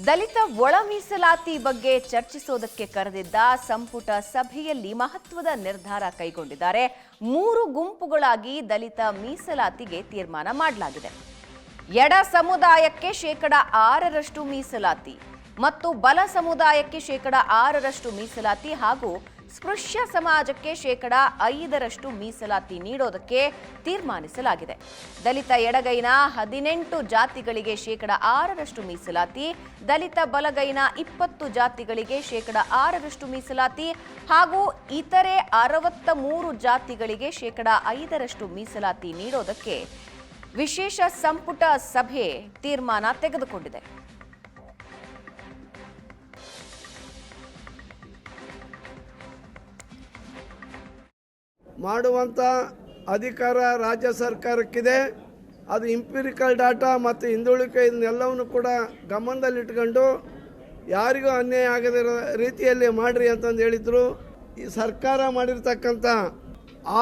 ದಲಿತ ಒಳ ಮೀಸಲಾತಿ ಬಗ್ಗೆ ಚರ್ಚಿಸೋದಕ್ಕೆ ಕರೆದಿದ್ದ ಸಂಪುಟ ಸಭೆಯಲ್ಲಿ ಮಹತ್ವದ ನಿರ್ಧಾರ ಕೈಗೊಂಡಿದ್ದಾರೆ. 3 ಗುಂಪುಗಳಾಗಿ ದಲಿತ ಮೀಸಲಾತಿಗೆ ತೀರ್ಮಾನ ಮಾಡಲಾಗಿದೆ. ಎಡ ಸಮುದಾಯಕ್ಕೆ 6% ಮೀಸಲಾತಿ ಮತ್ತು ಬಲ ಸಮುದಾಯಕ್ಕೆ 6% ಮೀಸಲಾತಿ ಹಾಗೂ ಸ್ಪೃಶ್ಯ ಸಮಾಜಕ್ಕೆ 5% ಮೀಸಲಾತಿ ನೀಡೋದಕ್ಕೆ ತೀರ್ಮಾನಿಸಲಾಗಿದೆ. ದಲಿತ ಎಡಗೈನ 18 ಜಾತಿಗಳಿಗೆ 6% ಮೀಸಲಾತಿ, ದಲಿತ ಬಲಗೈನ 20 ಜಾತಿಗಳಿಗೆ 6% ಮೀಸಲಾತಿ ಹಾಗೂ ಇತರೆ 63 ಜಾತಿಗಳಿಗೆ 5% ಮೀಸಲಾತಿ ನೀಡೋದಕ್ಕೆ ವಿಶೇಷ ಸಂಪುಟ ಸಭೆ ತೀರ್ಮಾನ ತೆಗೆದುಕೊಂಡಿದೆ. ಮಾಡುವಂಥ ಅಧಿಕಾರ ರಾಜ್ಯ ಸರ್ಕಾರಕ್ಕಿದೆ. ಅದು ಇಂಪಿರಿಕಲ್ ಡಾಟಾ ಮತ್ತು ಹಿಂದುಳಿಕೆ ಇದನ್ನೆಲ್ಲವನ್ನು ಕೂಡ ಗಮನದಲ್ಲಿಟ್ಕೊಂಡು ಯಾರಿಗೂ ಅನ್ಯಾಯ ಆಗದಿರೋ ರೀತಿಯಲ್ಲಿ ಮಾಡಿರಿ ಅಂತಂದು ಹೇಳಿದರು. ಈ ಸರ್ಕಾರ ಮಾಡಿರ್ತಕ್ಕಂಥ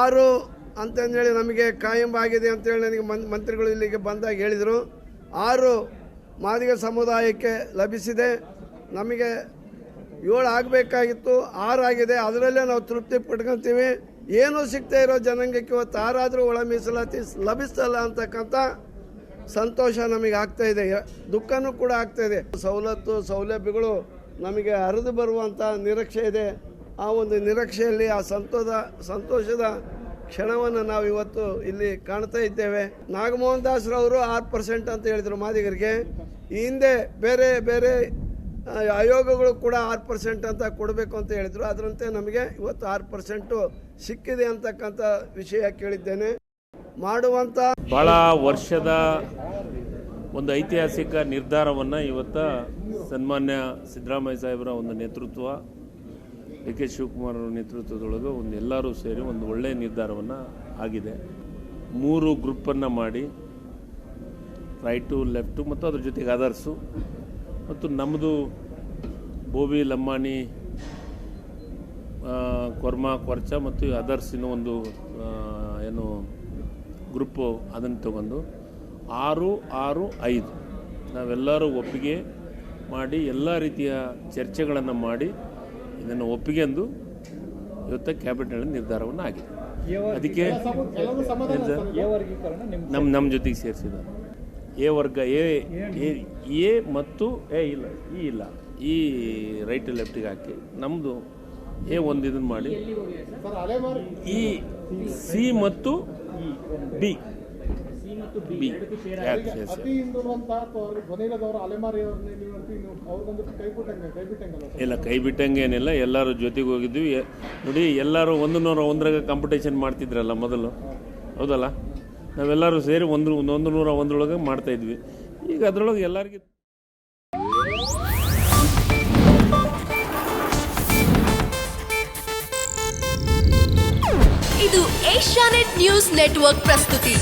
6 ಅಂತಂದೇಳಿ ನಮಗೆ ಕಾಯಂ ಆಗಿದೆ ಅಂತೇಳಿ ನನಗೆ ಮಂತ್ರಿಗಳು ಇಲ್ಲಿಗೆ ಬಂದಾಗ ಹೇಳಿದರು. 6 ಮಾದಿಗ ಸಮುದಾಯಕ್ಕೆ ಲಭಿಸಿದೆ. ನಮಗೆ 7 ಆಗಬೇಕಾಗಿತ್ತು, 6 ಆಗಿದೆ. ಅದರಲ್ಲೇ ನಾವು ತೃಪ್ತಿ ಪಡ್ಕೊತೀವಿ. ಏನೂ ಸಿಗ್ತಾ ಇರೋ ಜನಾಂಗಕ್ಕೆ ಇವತ್ತು 6 ಆದರೂ ಒಳ ಮೀಸಲಾತಿ ಲಭಿಸ್ತಲ್ಲ ಅಂತಕ್ಕಂಥ ಸಂತೋಷ ನಮಗೆ ಆಗ್ತಾ ಇದೆ, ದುಃಖನೂ ಕೂಡ ಆಗ್ತಾ ಇದೆ. ಸೌಲಭ್ಯಗಳು ನಮಗೆ ಹರಿದು ಬರುವಂಥ ನಿರೀಕ್ಷೆ ಇದೆ. ಆ ಒಂದು ನಿರೀಕ್ಷೆಯಲ್ಲಿ ಆ ಸಂತೋಷದ ಕ್ಷಣವನ್ನು ನಾವು ಇವತ್ತು ಇಲ್ಲಿ ಕಾಣ್ತಾ ಇದ್ದೇವೆ. ನಾಗಮೋಹನ್ ದಾಸ್ರವರು 6% ಅಂತ ಹೇಳಿದರು ಮಾದಿಗರಿಗೆ. ಈ ಹಿಂದೆ ಬೇರೆ ಬೇರೆ ಆಯೋಗಗಳು ಕೂಡ 6% ಅಂತ ಕೊಡಬೇಕು ಅಂತ ಹೇಳಿದರು. ಅದರಂತೆ ನಮಗೆ ಇವತ್ತು 6% ಸಿಕ್ಕಿದೆ ಅಂತಕ್ಕಂಥ ವಿಷಯ ಕೇಳಿದ್ದೇನೆ. ಮಾಡುವಂಥ ಬಹಳ ವರ್ಷದ ಒಂದು ಐತಿಹಾಸಿಕ ನಿರ್ಧಾರವನ್ನು ಇವತ್ತು ಸನ್ಮಾನ್ಯ ಸಿದ್ದರಾಮಯ್ಯ ಸಾಹೇಬರ ಒಂದು ನೇತೃತ್ವ, ಡಿ ಕೆ ಶಿವಕುಮಾರ್ ಅವರ ನೇತೃತ್ವದೊಳಗೆ ಒಂದು ಎಲ್ಲರೂ ಸೇರಿ ಒಂದು ಒಳ್ಳೆಯ ನಿರ್ಧಾರವನ್ನು ಆಗಿದೆ. 3 ಗ್ರೂಪನ್ನು ಮಾಡಿ, ರೈಟು, ಲೆಫ್ಟು ಮತ್ತು ಅದ್ರ ಜೊತೆಗೆ ಅದರ್ಸು ಮತ್ತು ನಮ್ಮದು ಬೋವಿ, ಲಂಬಾಣಿ, ಕೊರ್ಮ, ಕೊರ್ಚ ಮತ್ತು ಅದರ್ಸಿನ ಒಂದು ಏನು ಗ್ರೂಪು, ಅದನ್ನು ತಗೊಂಡು 6, 6, 5 ನಾವೆಲ್ಲರೂ ಒಪ್ಪಿಗೆ ಮಾಡಿ ಎಲ್ಲ ರೀತಿಯ ಚರ್ಚೆಗಳನ್ನು ಮಾಡಿ ಇದನ್ನು ಒಪ್ಪಿಗೆಂದು ಇವತ್ತು ಕ್ಯಾಬಿನೆಟ್ ನಿರ್ಧಾರವನ್ನು ಆಗಿದೆ. ಅದಕ್ಕೆ ನಮ್ಮ ಜೊತೆಗೆ ಸೇರಿಸಿದ ಎ ವರ್ಗ, ಎ ಮತ್ತು ಈ ರೈಟ್ ಲೆಫ್ಟಿಗೆ ಹಾಕಿ ನಮ್ಮದು ಎ ಒಂದು ಇದನ್ನು ಮಾಡಿ ಈ ಸಿ ಮತ್ತು ಬಿ ಇಲ್ಲ, ಕೈ ಬಿಟ್ಟಂಗೇನಿಲ್ಲ. ಎಲ್ಲರೂ ಜೊತೆಗೆ ಹೋಗಿದ್ವಿ. ನೋಡಿ, ಎಲ್ಲರೂ 101 ಕಾಂಪಿಟೇಷನ್ ಮಾಡ್ತಿದ್ರಲ್ಲ ಮೊದಲು, ಹೌದಲ್ಲ? ನಾವೆಲ್ಲರೂ ಸೇರಿ 101 ಮಾಡ್ತಾಯಿದ್ವಿ. ಈಗ ಅದರೊಳಗೆ ಎಲ್ಲರಿಗೂ ಇದು ಏಷ್ಯಾನೆಟ್ ನ್ಯೂಸ್ ನೆಟ್ವರ್ಕ್ ಪ್ರಸ್ತುತಿ.